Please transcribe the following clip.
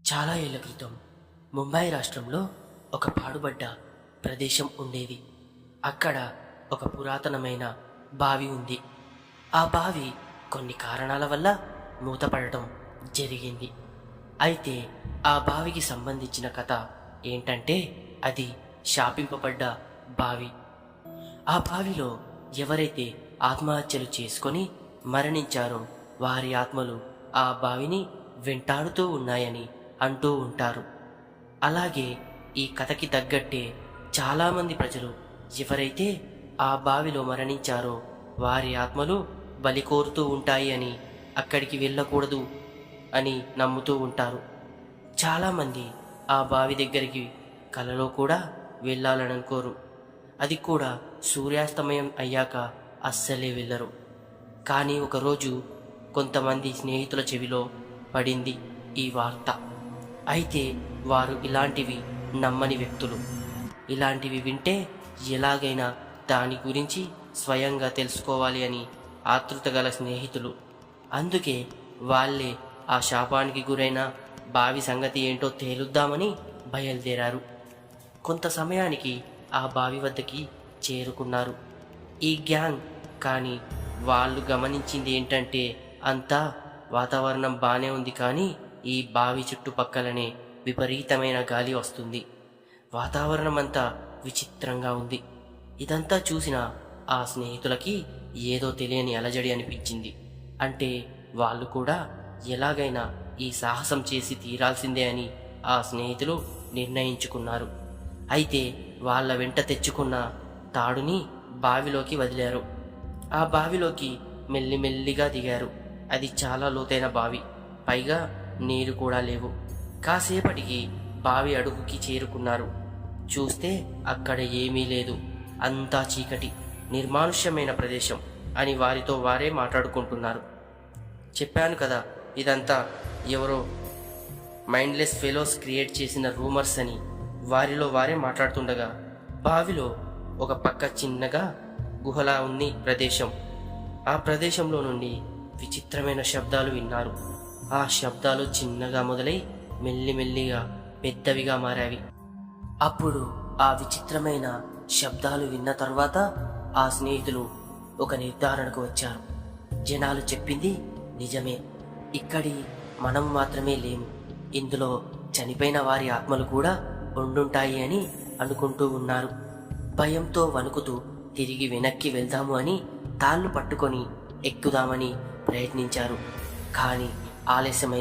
చాలా ఏళ్ల క్రితం ముంబై రాష్ట్రంలో ఒక పాడుబడ్డ ప్రదేశం ఉండేది. అక్కడ ఒక పురాతనమైన బావి ఉంది. ఆ బావి కొన్ని కారణాల వల్ల మూతపడటం జరిగింది. అయితే ఆ బావికి సంబంధించిన కథ ఏంటంటే అది శాపింపబడ్డ బావి. ఆ బావిలో ఎవరైతే ఆత్మహత్యలు చేసుకొని మరణించారో వారి ఆత్మలు ఆ బావిని వెంటాడుతూ ఉన్నాయని అంటూ ఉంటారు. అలాగే ఈ కథకి తగ్గట్టే చాలామంది ప్రజలు ఎవరైతే ఆ బావిలో మరణించారో వారి ఆత్మలు బలి కోరుతూ ఉంటాయి అని, అక్కడికి వెళ్ళకూడదు అని నమ్ముతూ ఉంటారు. చాలామంది ఆ బావి దగ్గరికి కలలో కూడా వెళ్ళాలని అనుకోరు. అది కూడా సూర్యాస్తమయం అయ్యాక అస్సలే వెళ్ళరు. కానీ ఒకరోజు కొంతమంది స్నేహితుల చెవిలో పడింది ఈ వార్త. అయితే వారు ఇలాంటివి నమ్మని వ్యక్తులు. ఇలాంటివి వింటే ఎలాగైనా దాని గురించి స్వయంగా తెలుసుకోవాలి అని ఆతృత గల స్నేహితులు. అందుకే వాళ్ళే ఆ శాపానికి గురైన బావి సంగతి ఏంటో తేలుద్దామని బయలుదేరారు. కొంత సమయానికి ఆ బావి వద్దకి చేరుకున్నారు ఈ గ్యాంగ్. కానీ వాళ్ళు గమనించింది ఏంటంటే అంతా వాతావరణం బానే ఉంది, కానీ ఈ బావి చుట్టుపక్కలనే విపరీతమైన గాలి వస్తుంది. వాతావరణం అంతా విచిత్రంగా ఉంది. ఇదంతా చూసిన ఆ స్నేహితులకి ఏదో తెలియని అలజడి అనిపించింది. అంటే వాళ్ళు కూడా ఎలాగైనా ఈ సాహసం చేసి తీరాల్సిందే అని ఆ స్నేహితులు నిర్ణయించుకున్నారు. అయితే వాళ్ళ వెంట తెచ్చుకున్న తాడుని బావిలోకి వదిలారు. ఆ బావిలోకి మెల్లిమెల్లిగా దిగారు. అది చాలా లోతైన బావి, పైగా నీరు కూడా లేవు. కాసేపటికి బావి అడుగుకి చేరుకున్నారు. చూస్తే అక్కడ ఏమీ లేదు. అంతా చీకటి, నిర్మానుష్యమైన ప్రదేశం అని వారితో వారే మాట్లాడుకుంటున్నారు. చెప్పాను కదా, ఇదంతా ఎవరో మైండ్లెస్ ఫెలోస్ క్రియేట్ చేసిన రూమర్స్ అని వారిలో వారే మాట్లాడుతుండగా బావిలో ఒక పక్క చిన్నగా గుహలా ఉంది ప్రదేశం. ఆ ప్రదేశంలో నుండి విచిత్రమైన శబ్దాలు విన్నారు. ఆ శబ్దాలు చిన్నగా మొదలై మెల్లిమెల్లిగా పెద్దవిగా మారావి. అప్పుడు ఆ విచిత్రమైన శబ్దాలు విన్న తర్వాత ఆ స్నేహితులు ఒక నిర్ధారణకు వచ్చారు. జనాలు చెప్పింది నిజమే, ఇక్కడి మనం మాత్రమే లేము, ఇందులో చనిపోయిన వారి ఆత్మలు కూడా ఉండుంటాయి అని అనుకుంటూ ఉన్నారు. భయంతో వణుకుతూ తిరిగి వెనక్కి వెళ్దాము అని తాళ్ళు పట్టుకొని ఎక్కుదామని ప్రయత్నించారు. కానీ ఆలస్యమై